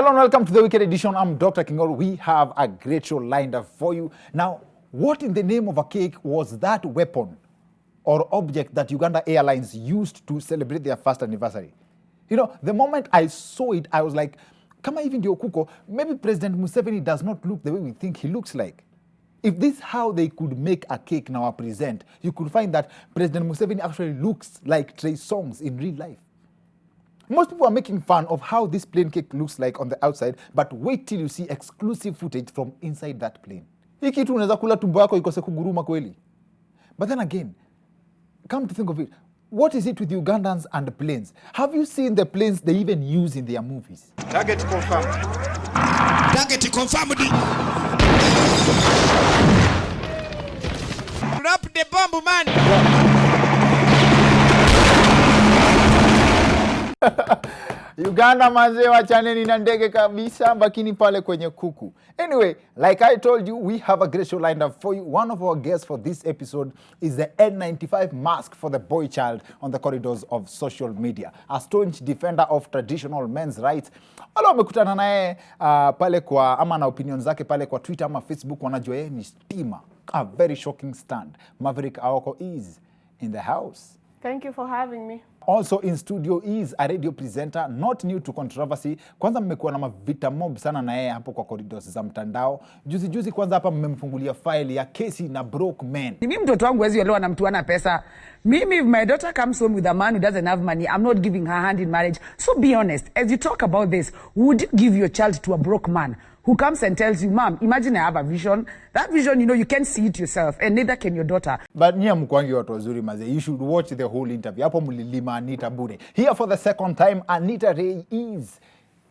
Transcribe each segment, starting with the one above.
Hello and welcome to the Weekend Edition. I'm Dr. Kingol. We have a great show lined up for you. Now, what in the name of a cake was that weapon or object that Uganda Airlines used to celebrate their first anniversary? You know, the moment I saw it, I was like, kama hivi ndio kuko, maybe President Museveni does not look the way we think he looks like. If this is how they could make a cake now present, you could find that President Museveni actually looks like Trey Songz in real life. Most people are making fun of how this plain cake looks like on the outside, but wait till you see exclusive footage from inside that plane. Hii kitu unaweza kula tumbo yako ikose kuguruma kweli. But then again, come to think of it, what is it with Ugandans and planes? Have you seen the planes they even use in their movies? Target confirmed. Target confirmed. Drop the bomb, man. Uganda manze wachaneni na ndege kabisa, bakini pale kwenye kuku. Anyway, like I told you, we have a great show lined up for you. One of our guests for this episode is the N95 mask for the boy child on the corridors of social media. A staunch defender of traditional men's rights. Wale wamekutana naye pale kwa ama na opinion zake pale kwa Twitter ama Facebook, wanajua yeye ni stima. A very shocking stand. Maverick Aoko is in the house. Thank you for having me. Also in studio is a radio presenter not new to controversy. Kwanza mmekuwa na mavita mob sana na yeye hapo kwa corridors za mtandao. Juzi kwanza hapa mmemfungulia file ya kesi na broke men. Mimi mtoto wangu hawezi olewa na mtu ana pesa. Mimi, if my daughter comes home with a man who doesn't have money, I'm not giving her hand in marriage. So be honest, as you talk about this, would you give your child to a broke man who comes and tells you, Mom, imagine I have a vision. That vision, you know, you can't see it yourself, and neither can your daughter. But nyie mkwangi watu wazuri maze. You should watch the whole interview. Hapo mlilima Annita bure. Here for the second time, Annita Raey is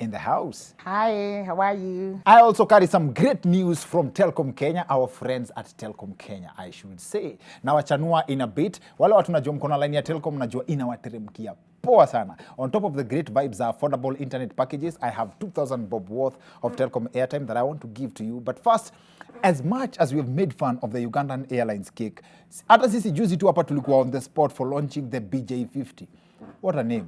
in the house. Hi, how are you? I also carry some great news from Telkom Kenya, our friends at Telkom Kenya, I should say. Na wachanua in a bit. Wale watu najua mkona line ya Telkom najua inawateremkia poa sana. On top of the great vibes are affordable internet packages. I have 2,000 bob worth of Telkom airtime that I want to give to you. But first, as much as we have made fun of the Ugandan Airlines cake, hata sisi juzi tu hapa tulikuwa on the spot for launching the BJ50. What a name.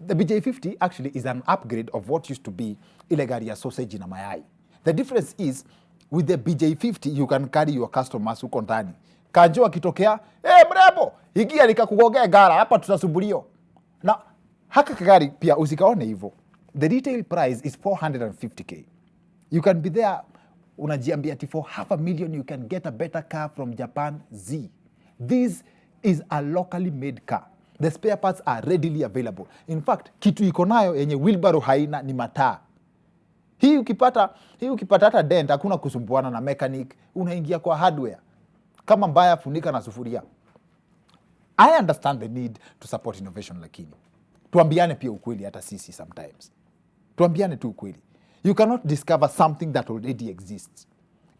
The BJ50 actually is an upgrade of what used to be ile gari ya sausage na mayai. The difference is, with the BJ50 you can carry your customers huko ndani. Kanjo akitokea, mrembo, ingia nikakugongea gara, hapa tutasubulio. Na haka kagari pia usikaone hivyo. The retail price is 450k. You can be there, unajiambia ati for $500,000 you can get a better car from Japan Z. This is a locally made car. The spare parts are readily available. In fact, kitu iko nayo yenye wheelbarrow haina ni mataa. Hii ukipata hata dent, hakuna kusumbuana na mechanic, unaingia kwa hardware. Kama mbaya funika na sufuria. I understand the need to support innovation, lakini tuambiane pia ukweli hata sisi sometimes. Tuambiane tu ukweli. You cannot discover something that already exists.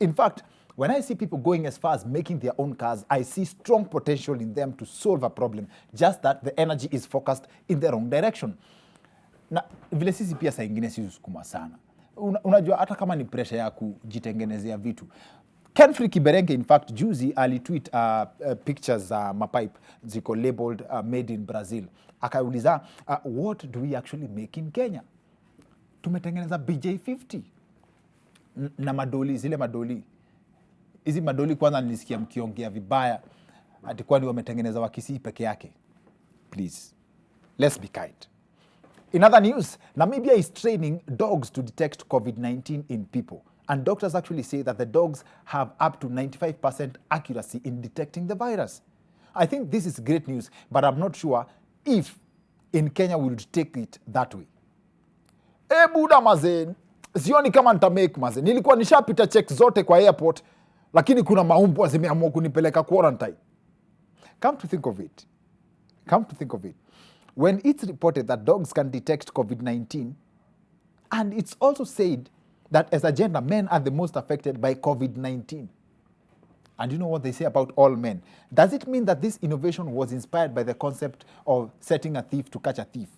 In fact, when I see people going as far as making their own cars, I see strong potential in them to solve a problem, just that the energy is focused in the wrong direction. Na vile sisi pia saa ingine sisi sukuma sana. Unajua hata kama ni pressure ya kujitengenezea vitu. Ken Free Kiberenge, in fact, juzi alitweet pictures mapipe ziko labeled made in Brazil. Akauliza, what do we actually make in Kenya? Tumetengeneza BJ50 na madoli, zile madoli. Hizi madoli kwanza nilisikia mkiongea vibaya ati kwani wametengeneza wakisi peke yake. Please, let's be kind. In other news, Namibia is training dogs to detect COVID-19 in people. And doctors actually say that the dogs have up to 95% accuracy in detecting the virus. I think this is great news, but I'm not sure if in Kenya we would take it that way. Buda mazen, sioni kama nitamake mazen. Nilikuwa nishapita check zote kwa airport, lakini kuna maumbwa zimeamua kunipeleka quarantine. Come to think of it. When it's reported that dogs can detect COVID-19, and it's also said that as a gender, men are the most affected by COVID-19. And you know what they say about all men? Does it mean that this innovation was inspired by the concept of setting a thief to catch a thief?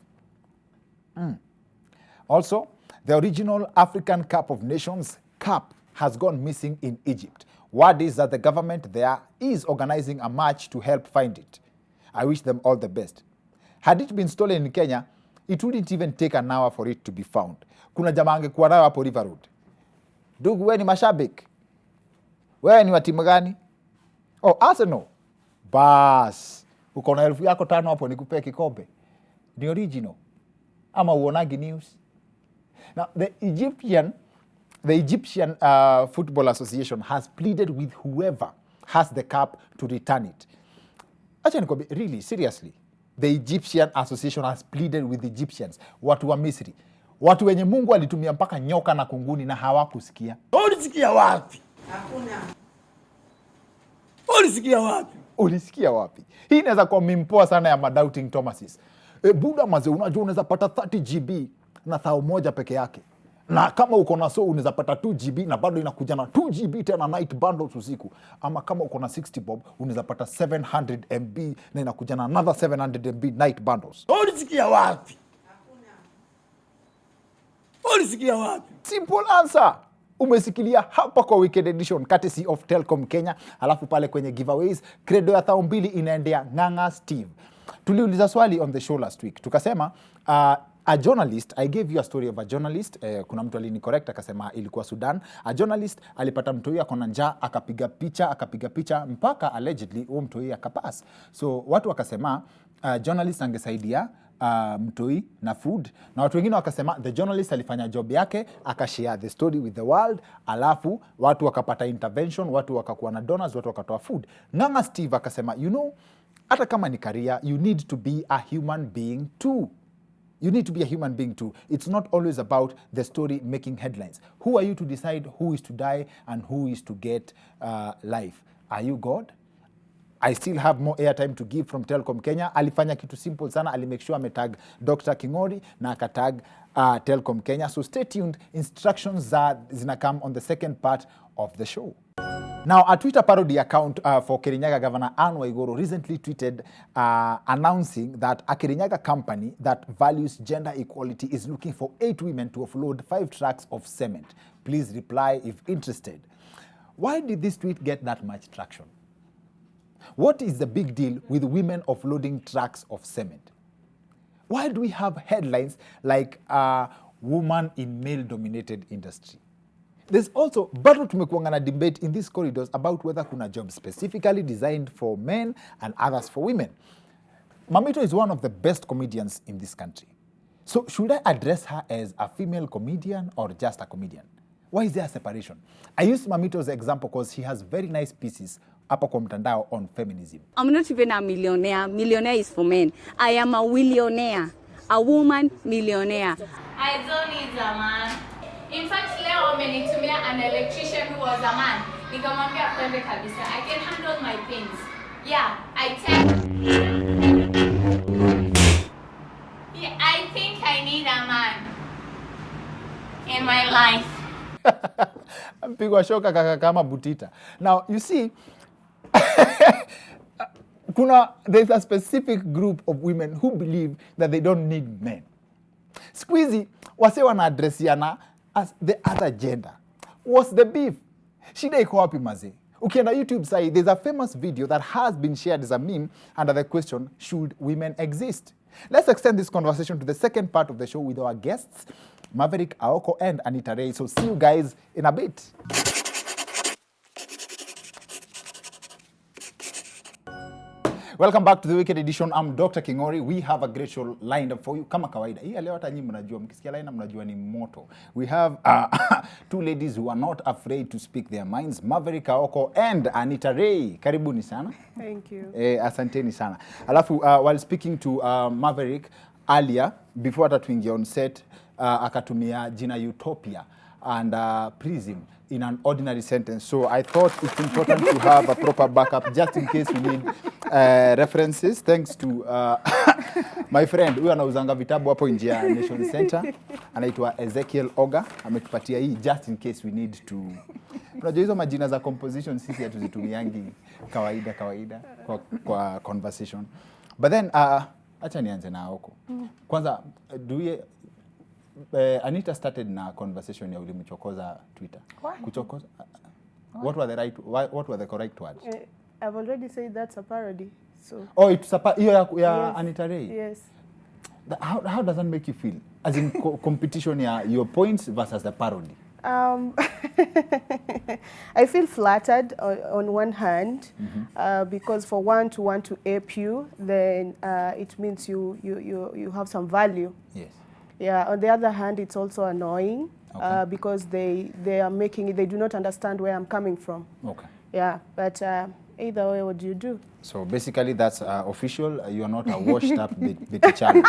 Also, the original African Cup of Nations, CAP, has gone missing in Egypt. Word is that the government there is organizing a march to help find it. I wish them all the best. Had it been stolen in Kenya, it wouldn't even take an hour for it to be found. Kuna jamaa angekuwa nayo hapo River Road. Ndugu, wewe ni mashabiki? Wewe ni wa timu gani? Oh, Arsenal. Bas, uko na 1,000 yako 5 hapo nikupee kikombe. Ni original. Ama uonagi news. Now, the Egyptian Football Association has pleaded with whoever has the cup to return it. Acha nikwambie, really, seriously. The Egyptian Association has pleaded with the Egyptians, watu wa Misri. Watu wenye Mungu alitumia mpaka nyoka na kunguni na hawakusikia. Ulisikia wapi? Hakuna. Ulisikia wapi? Ulisikia wapi? Hii inaweza kuwa mimpoa sana ya Doubting Thomases. Buda maze, unajua unaweza pata 30 GB na 1,000 peke yake. Na kama uko na unaweza pata 2 GB na bado inakuja na 2 GB tena night bundles usiku. Ama kama uko na 60 bob unaweza pata 700 MB na inakuja na another 700 MB night bundles. Ulisikia wapi? Hakuna. Ulisikia wapi? Simple answer. Umesikilia hapa kwa Weekend Edition courtesy of Telcom Kenya. Alafu pale kwenye giveaways credo ya 2,000 inaendea Ng'ang'a Steve. Tuliuliza swali on the show last week. Tukasema a journalist, I gave you a story of a journalist. Kuna mtu alini correct akasema ilikuwa Sudan. A journalist alipata mtoi akona njaa, akapiga picha mpaka allegedly huo mtoi akapass. So watu wakasema journalist angesaidia mtoi na food, na watu wengine wakasema the journalist alifanya job yake, akashare the story with the world, alafu watu wakapata intervention, watu wakakuwa na donors, watu wakatoa food. Ng'ang'a Steve akasema, you know, hata kama ni career, you need to be a human being too. You need to be a human being too. It's not always about the story making headlines. Who are you to decide who is to die and who is to get life? Are you God? I still have more airtime to give from Telcom Kenya. Alifanya kitu simple sana, alimake sure ametag Dr. Kingori na akatag Telcom Kenya. So stay tuned. Instructions zina come on the second part of the show. Now, a Twitter parody account for Kirinyaga Governor Anne Waiguru recently tweeted announcing that a Kirinyaga company that values gender equality is looking for 8 women to offload 5 trucks of cement. Please reply if interested. Why did this tweet get that much traction? What is the big deal with women offloading trucks of cement? Why do we have headlines like woman in male-dominated industry? There's also, bado tumekuanga na debate in these corridors about whether kuna jobs specifically designed for men and others for women. Mamito is one of the best comedians in this country. So should I address her as a female comedian or just a comedian? Why is there a separation? I use Mamito's example because he has very nice pieces hapa kwa mtandao on feminism. I'm not even a millionaire. Millionaire is for men. I am a willionaire. A woman millionaire. I don't need a man. In fact, leo amenitumia an electrician who was a man. Nikamwambia kwende kabisa. I can handle my things. Yeah, I think I need a man in my life. Mpigwa shoka kaka kama butita. Now, you see, there's a specific group of women who believe that they don't need men. Squeezy, wase wana addressiana as the other gender. What's the beef? Shida iko wapi maze? Ukienda YouTube side, there's a famous video that has been shared as a meme under the question, should women exist? Let's extend this conversation to the second part of the show with our guests, Maverick Aoko and Annita Raey. So see you guys in a bit. Welcome back to the Weekend Edition. I'm Dr. Kingori. We have a great show lined up for you. Kama kawaida. Hii leo hata nyinyi mnajua, mkisikia line mnajua ni moto. We have 2 ladies who are not afraid to speak their minds. Maverick Aoko and Annita Raey. Karibuni sana. Thank you. Asanteni sana. Alafu while speaking to Maverick earlier, before hata tuingia on set, akatumia jina Utopia and Prism in an ordinary sentence. So I thought it's important to have a proper backup just in case we need references. Thanks to my friend, huyu anauzanga vitabu hapo nje ya Nation Center. Anaitwa Ezekiel Oga. Ametupatia hii just in case we need to. Unajua hizo majina za composition sisi hatuzitumiangi kawaida kwa conversation. But then acha nianze na Aoko. Kwanza Annita started na conversation ya ulimchokoza Twitter. Kuchokoza. What were the correct words? I've already said that's a parody. So it's a hiyo ya yes. Annita Raey. Yes. How does that make you feel? As in competition, your points versus the parody. I feel flattered on one hand, because for one to want to ape you, then it means you have some value. Yes. Yeah. On the other hand, it's also annoying, because they are making it. They do not understand where I'm coming from. Okay. Yeah. But either way, what do you do? So basically, that's official. You are not a washed-up betichana.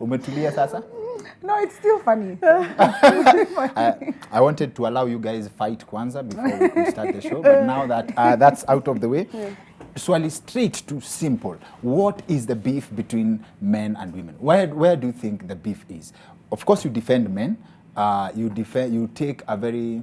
Umetulia sasa? No, it's still funny. I wanted to allow you guys fight kwanza before we could start the show, but now that that's out of the way, swali straight to simple. What is the beef between men and women? Where do you think the beef is? Of course, you defend men. You take a very,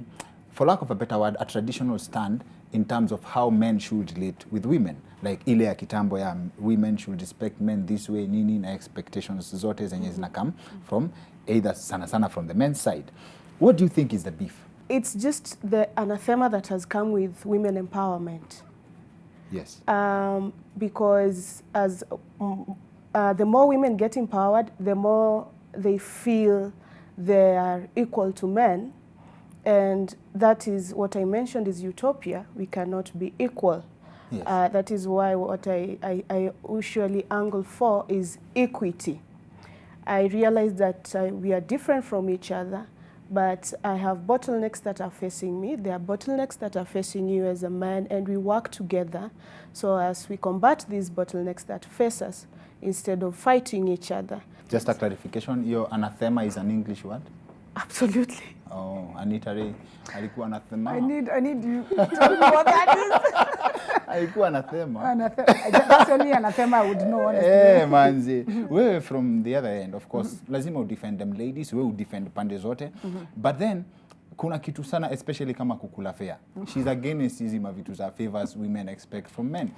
for lack of a better word, a traditional stand in terms of how men should relate with women. Like ile ya kitambo ya women should respect men this way, nini na expectations zote zenye zinakam from either sana from the men's side. What do you think is the beef? It's just the anathema that has come with women empowerment. Yes. Because as the more women get empowered, the more they feel they are equal to men. And that is what I mentioned is utopia. We cannot be equal. Yes. That is why what I usually angle for is equity. I realize that we are different from each other, but I have bottlenecks that are facing me. There are bottlenecks that are facing you as a man, and we work together so as we combat these bottlenecks that face us instead of fighting each other. Just a clarification, your anathema is an English word? Absolutely. Oh, Annita Raey, alikuwa anathema. I need you to tell me what that is. Alikuwa anathema. That's only anathema I would know, honestly. Manzi. Wewe from the other end, of course, lazima udefend them ladies, wewe udefend pande zote. But then, kuna kitu sana, especially kama kukula fair. She's against hizi mavitu za favors women expect from men.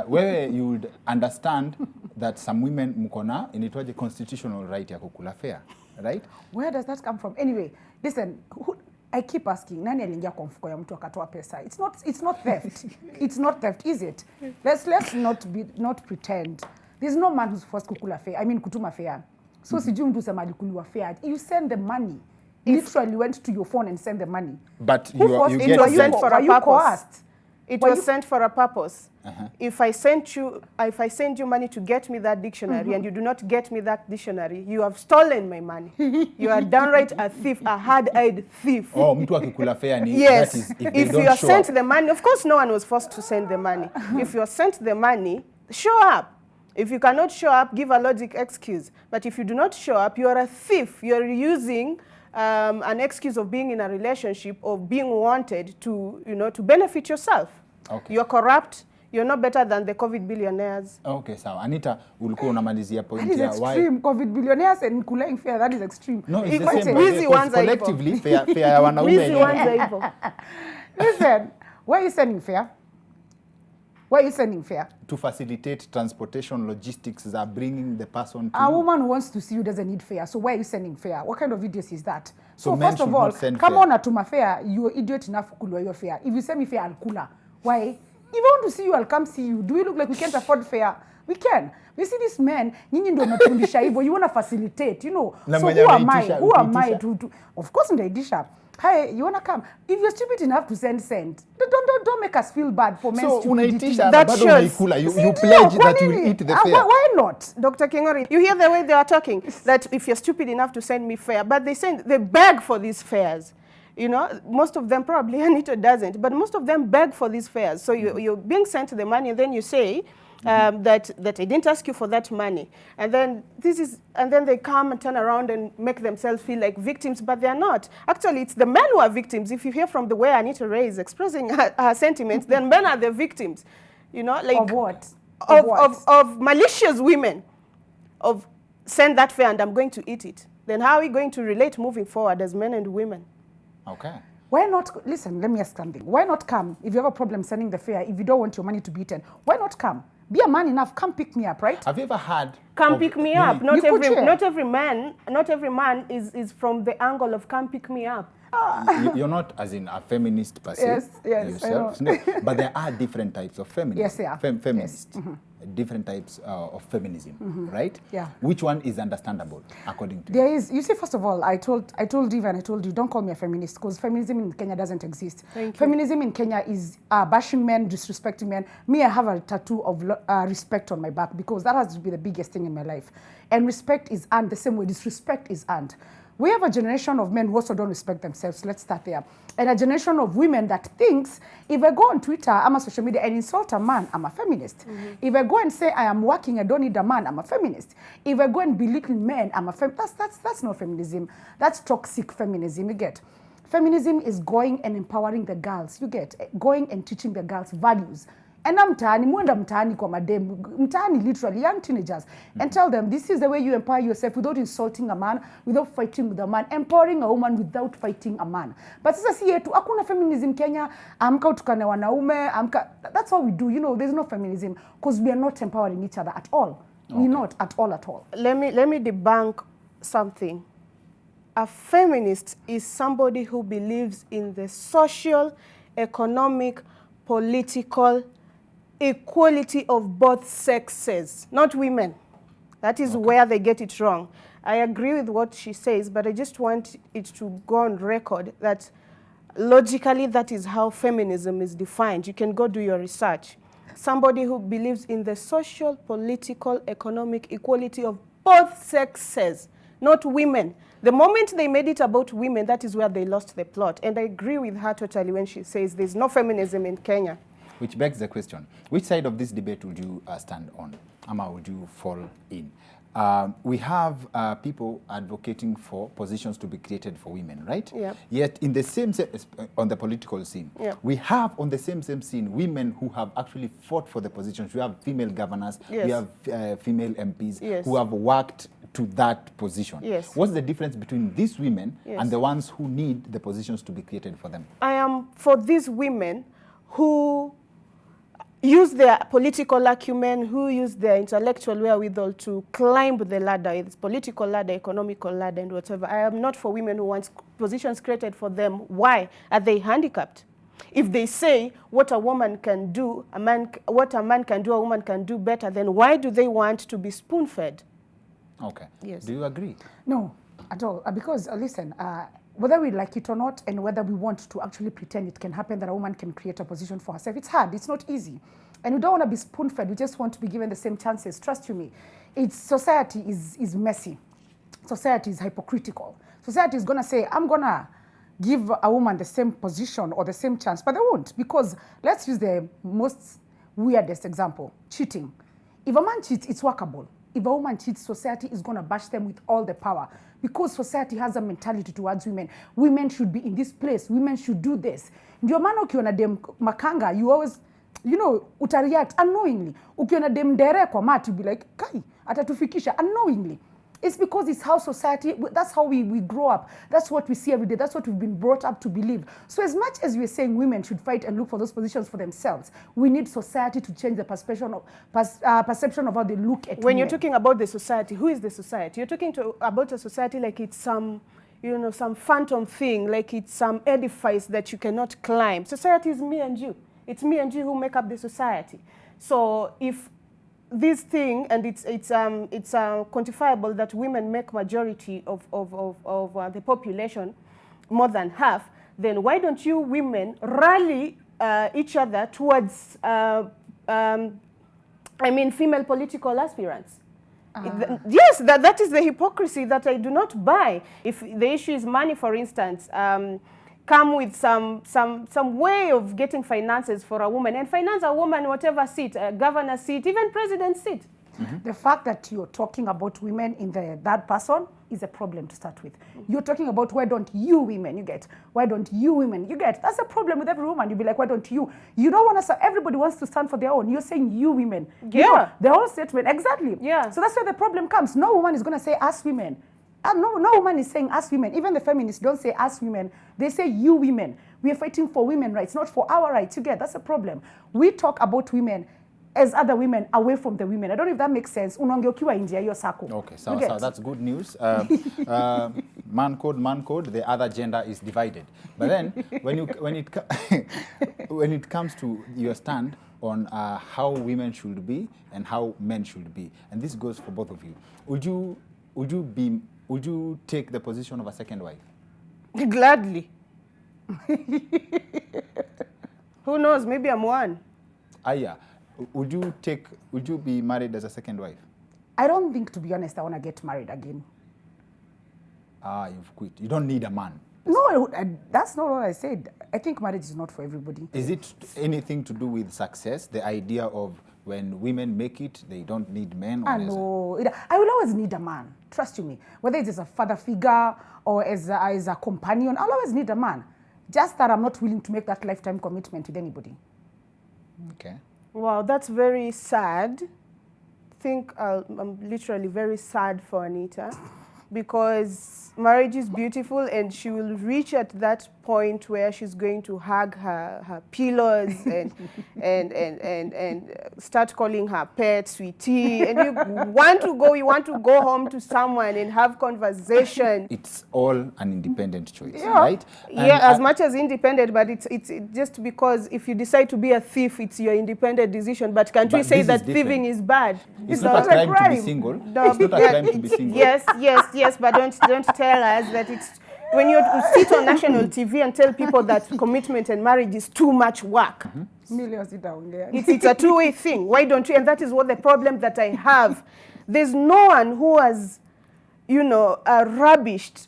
Where you would understand that some women mkona inaitwaje constitutional right ya kukula fair, right? Where does that come from? Anyway, listen, I keep asking, nani aliingia kwa mfuko ya mtu akatoa pesa? It's not theft. It's not theft, is it? Let's not pretend. There's no man who's forced kukula fair. I mean kutuma fair. So sijui mtu sema alikuliwa fair. You send the money. Literally went to your phone and sent the money. But you get was sent for a purpose. It Were was you sent for a purpose. If I send you money to get me that dictionary and you do not get me that dictionary, you have stolen my money. You are downright a thief, a hard-eyed thief. Oh, mtu akikula fair ni Yes. that is if If they you don't are show sent up. the money, of course no one was forced to send the money. If you are sent the money, show up. If you cannot show up, give a logic excuse. But if you do not show up, you are a thief. You are using an excuse of being in a relationship, of being wanted to benefit yourself. Okay. You're corrupt. You're not better than the COVID billionaires. Okay, sawa. Anita, ulikuwa unamalizia That point is ya why? extreme. COVID billionaires and kulaying fair, that is extreme. No, it's the Equal same. to- Wizi because ones are collectively, fair ya wanaume Wizi yenyewe. ones are evil. Listen, why are you sending fair? Why are you sending fair? To facilitate transportation logistics that are bringing the person to A you. woman who wants to see you doesn't need fair. So why are you sending fair? What kind of idiocy is that? So men first of should all, not send come fair. on atuma fair, you're idiot enough to kulwa your fair. If you send me fair, I'll kula. Why? If I want to see you, I'll come see you. Do we look like we can't afford fair? We can. We see these men, nyinyi ndio mnatufundisha hivyo. You want to facilitate, you know. Na So mwenye who am I? anaitisha, Who am I utaitisha. to of course ndaidisha. Hi, you want to come? If you're stupid enough to send. Don't make us feel bad for men's So stupidity. unaitisha na That bado shows. unaikula. You See, pledge kwa that you will nini? eat the fair. Why not? Dr. Kingori, you hear the way they are talking, that if you're stupid enough to send me fare, but they beg for these fares. You know, most of them probably, Anita doesn't, but most of them beg for these fares. So you're being sent the money, and then you say that I didn't ask you for that money. And then they come and turn around and make themselves feel like victims, but they're not. Actually, it's the men who are victims. If you hear from the way Annita Raey is expressing her sentiments, then men are the victims. You know, like Of what? Of malicious women, of send that fare and I'm going to eat it. Then how are we going to relate moving forward as men and women? Okay. Why not, listen, let me ask something. Why not come if you have a problem sending the fare, if you don't want your money to be eaten? Why not come? Be a man enough, come pick me up, right? Have you ever had Come of- pick me really? up. Not You could share. not every man is from the angle of come pick me up. You're not as in a feminist per se Yes, I yourself, no, but there are different types of feminists. Yes, they are. Feminists. different types of feminism, right? Yeah. Which one is understandable according to you? There is, you see, first of all, I told Eva and I told you, don't call me a feminist, because feminism in Kenya doesn't exist. Thank you. Feminism in Kenya is bashing men, disrespecting men. Me, I have a tattoo of respect on my back, because that has to be the biggest thing in my life. And respect is earned the same way disrespect is earned. We have a generation of men who also don't respect themselves. Let's start there. And a generation of women that thinks, if I go on Twitter, I'm a social media, and insult a man, I'm a feminist. If I go and say I am working, I don't need a man, I'm a feminist. If I go and belittle men, I'm a feminist. That's not feminism. That's toxic feminism, you get. Feminism is going and empowering the girls, you get. Going and teaching the girls values. And mwenda mtaani kwa madem, mtaani literally, young teenagers, and tell them this is the way you empower yourself without insulting a man, without fighting with a man, empowering a woman without fighting a man. But sasa si yetu, hakuna feminism Kenya, amka utukane wanaume, amka, that's how we do, you know, there's no feminism, because we are not empowering each other at all. Okay. We're not at all. Let me debunk something. A feminist is somebody who believes in the social, economic, political equality of both sexes, not women. That is where they get it wrong. I agree with what she says, but I just want it to go on record that logically that is how feminism is defined. You can go do your research. Somebody who believes in the social, political, economic equality of both sexes, not women. The moment they made it about women, that is where they lost the plot. And I agree with her totally when she says there's no feminism in Kenya. Which begs the question, which side of this debate would you stand on? Ama, would you fall in? We have people advocating for positions to be created for women, right? Yeah. Yet in the same, on the political scene, yeah, we have on the same scene women who have actually fought for the positions. We have female governors, yes, we have female MPs, yes, who have worked to that position. Yes. What's the difference between these women, yes, and the ones who need the positions to be created for them? I am for these women who use their political acumen, who use their intellectual wherewithal to climb the ladder, it's political ladder, economical ladder, and whatever. I am not for women who want positions created for them. Why? Are they handicapped? If they say what a woman can do, what a man can do, a woman can do better, then why do they want to be spoon-fed? Okay. Yes. Do you agree? No, at all. Because, listen, whether we like it or not, and whether we want to actually pretend it can happen that a woman can create a position for herself, it's hard, it's not easy. And we don't want to be spoon-fed, we just want to be given the same chances. Trust you me. Society is messy. Society is hypocritical. Society is going to say, I'm going to give a woman the same position or the same chance, but they won't. Because let's use the most weirdest example, cheating. If a man cheats, it's workable. If a woman cheats, society is going to bash them with all the power, because society has a mentality towards women. Women should be in this place. Women should do this. Ndio maana ukiona dem makanga, you always, you know, utareact unknowingly. Ukiona dem dere kwa mat, you be like, kai, atatufikisha unknowingly. It's because it's how society, that's how we grow up. That's what we see every day. That's what we've been brought up to believe. So as much as we're saying women should fight and look for those positions for themselves, we need society to change the perception of how they look at When women. you're talking about the society, who is the society? You're talking about a society like it's some, you know, some phantom thing, like it's some edifice that you cannot climb. Society is me and you. It's me and you who make up the society. So if this thing, and it's quantifiable that women make majority of the population, more than half, then why don't you women rally each other towards, female political aspirants? Yes, that is the hypocrisy that I do not buy. If the issue is money, for instance, come with some way of getting finances for a woman, and finance a woman whatever seat, a governor seat, even president seat. Mm-hmm. The fact that you're talking about women in that person is a problem to start with. You're talking about why don't you women, you get? Why don't you women, you get? That's a problem with every woman. You'll be like, why don't you? You don't want to, everybody wants to stand for their own. You're saying you women. Yeah. You know, the whole statement, exactly. Yeah. So that's where the problem comes. No woman is going to say us women. No woman is saying us women. Even the feminists don't say us women. They say you women. We are fighting for women's rights, not for our rights. You get? That's a problem. We talk about women as other women away from the women. I don't know if that makes sense. Unongeokiwa India yo sako. Okay, so that's good news. Man code, the other gender is divided. But then when it comes to your stand on how women should be and how men should be. And this goes for both of you. Would you take the position of a second wife? Gladly. Who knows? Maybe I'm one. Yeah. Would you be married as a second wife? I don't think, to be honest, I want to get married again. You've quit. You don't need a man. No, that's not what I said. I think marriage is not for everybody. Is it anything to do with success? The idea of when women make it, they don't need men? No, I will always need a man. Trust you me. Whether it is a father figure or as a companion, I'll always need a man. Just that I'm not willing to make that lifetime commitment with anybody. Okay. Wow, that's very sad. I'm literally very sad for Annita because marriage is beautiful and she will reach at that point where she's going to hug her pillows and start calling her pet sweetie, and you want to go home to someone and have conversation. It's all an independent choice, right? As much as independent, but it's just because if you decide to be a thief, it's your independent decision. But can't we say that thieving is bad? It's not a crime to be single. No, it's not a crime to be single. Yes, but don't tell us that it's when you sit on national TV and tell people that commitment and marriage is too much work. It's a two-way thing. Why don't you? And that is what the problem that I have. There's no one who has, rubbished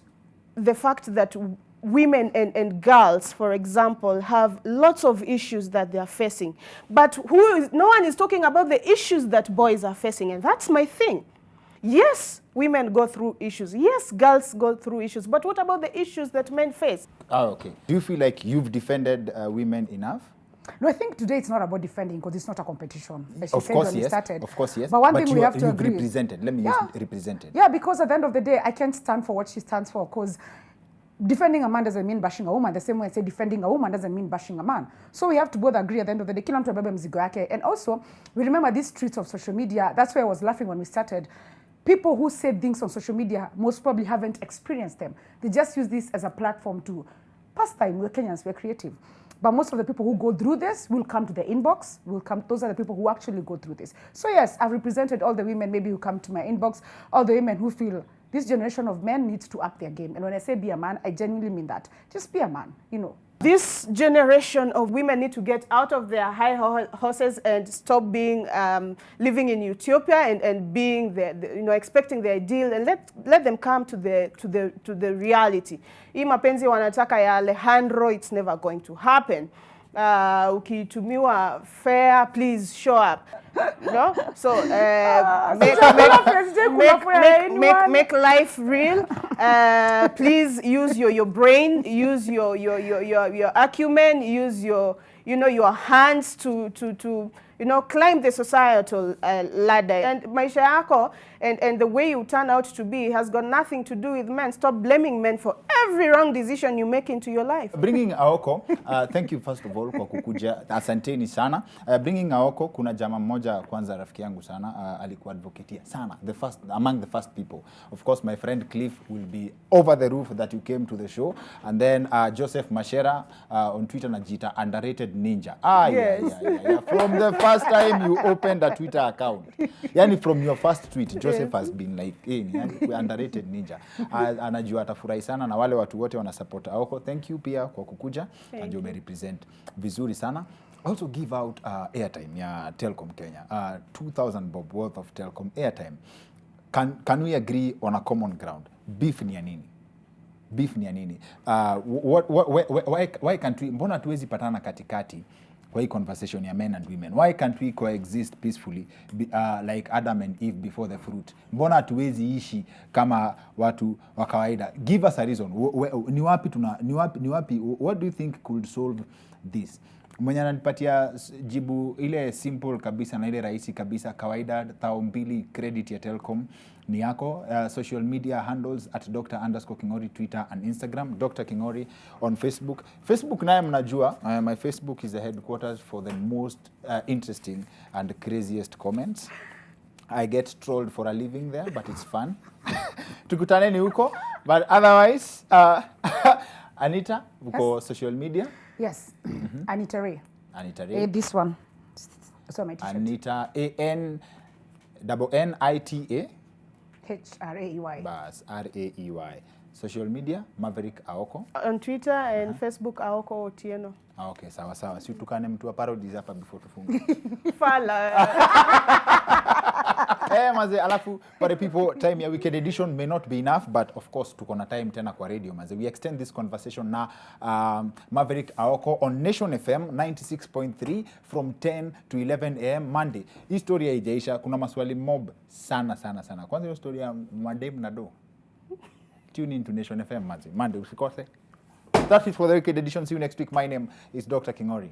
the fact that women and girls, for example, have lots of issues that they are facing. But no one is talking about the issues that boys are facing, and that's my thing. Yes, women go through issues. Yes, girls go through issues. But what about the issues that men face? Okay. Do you feel like you've defended women enough? No, I think today it's not about defending because it's not a competition. As she Of said course, when we yes. started. Of course, yes. But one thing we have to you've agree. represented. Let me use represented. Yeah, because at the end of the day, I can't stand for what she stands for because defending a man doesn't mean bashing a woman. The same way I say defending a woman doesn't mean bashing a man. So we have to both agree at the end of the day. Kila mtu abebe mzigo yake. And also, we remember these streets of social media. That's why I was laughing when we started. People who say things on social media most probably haven't experienced them. They just use this as a platform to pass time. We're Kenyans, we're creative. But most of the people who go through this will come to the inbox, those are the people who actually go through this. So yes, I've represented all the women maybe who come to my inbox, all the women who feel this generation of men needs to up their game. And when I say be a man, I genuinely mean that. Just be a man, This generation of women need to get out of their high horses and stop being living in utopia and being expecting the ideal, and let them come to the reality. Hii mapenzi wanataka ya Alejandro, it's never going to happen. Ukitumiwa fair, please show up. So make life real. Please use your brain, use your acumen, use your hands to climb the societal ladder. And maisha yako and the way you turn out to be has got nothing to do with men. Stop blaming men for every wrong decision you make into your life. Bringing Aoko, thank you first of all kwa kukuja. Asanteni sana. Bringing Aoko, kuna jama mmoja kwanza rafiki yangu sana, alikuwa advocatea sana, among the first people. Of course, my friend Cliff will be over the roof that you came to the show. And then Joseph Mashera on Twitter najita underrated ninja. Yes. Yeah. From the first time you opened a Twitter account. Yani from your first tweet, Joseph has been like, underrated ninja. Anajua atafurahi sana na wale watu wote wana support Aoko. Thank you pia kwa kukuja. Najua umerepresent vizuri sana. Also give out airtime ya Telkom Kenya. 2,000 bob worth of Telkom airtime. Can we agree on a common ground? Beef ni ya nini? Why can't we, mbona tuwezi patana katikati kwa hii conversation ya men and women? Why can't we coexist peacefully like Adam and Eve before the fruit? Mbona tuwezi ishi kama watu wa kawaida? Give us a reason. Ni wapi, what do you think could solve this? Mwenye ananipatia jibu ile simple kabisa na ile rahisi kabisa kawaida, 2,000 credit ya Telkom ni yako. Social media handles at Dr_Kingori Twitter and Instagram, Dr. Kingori on Facebook. Facebook naye mnajua, my Facebook is the headquarters for the most interesting and craziest comments. I get trolled for a living there, but it's fun. Tukutaneni huko, but otherwise, Annita, uko social media? Yes, Annita Raey. Annita Raey. This one. So my t-shirt. Annita Annita HRAEY. Bas RAEY. Social media Maverick Aoko. On Twitter and Facebook, Aoko Otieno. Okay, sawa sawa. Si tukane mtu wa parodies hapa before tufunge. Fala. Maze, alafu for the people, time ya weekend edition may not be enough, but of course tuko na time tena kwa radio maze. We extend this conversation na Maverick Aoko on Nation FM 96.3 from 10 to 11 am Monday. Hii story haijaisha, kuna maswali mob sana. Kwanza hiyo story ya madem na do. Tune in to Nation FM maze. Monday usikose. That's it for the weekend edition. See you next week. My name is Dr. Kingori.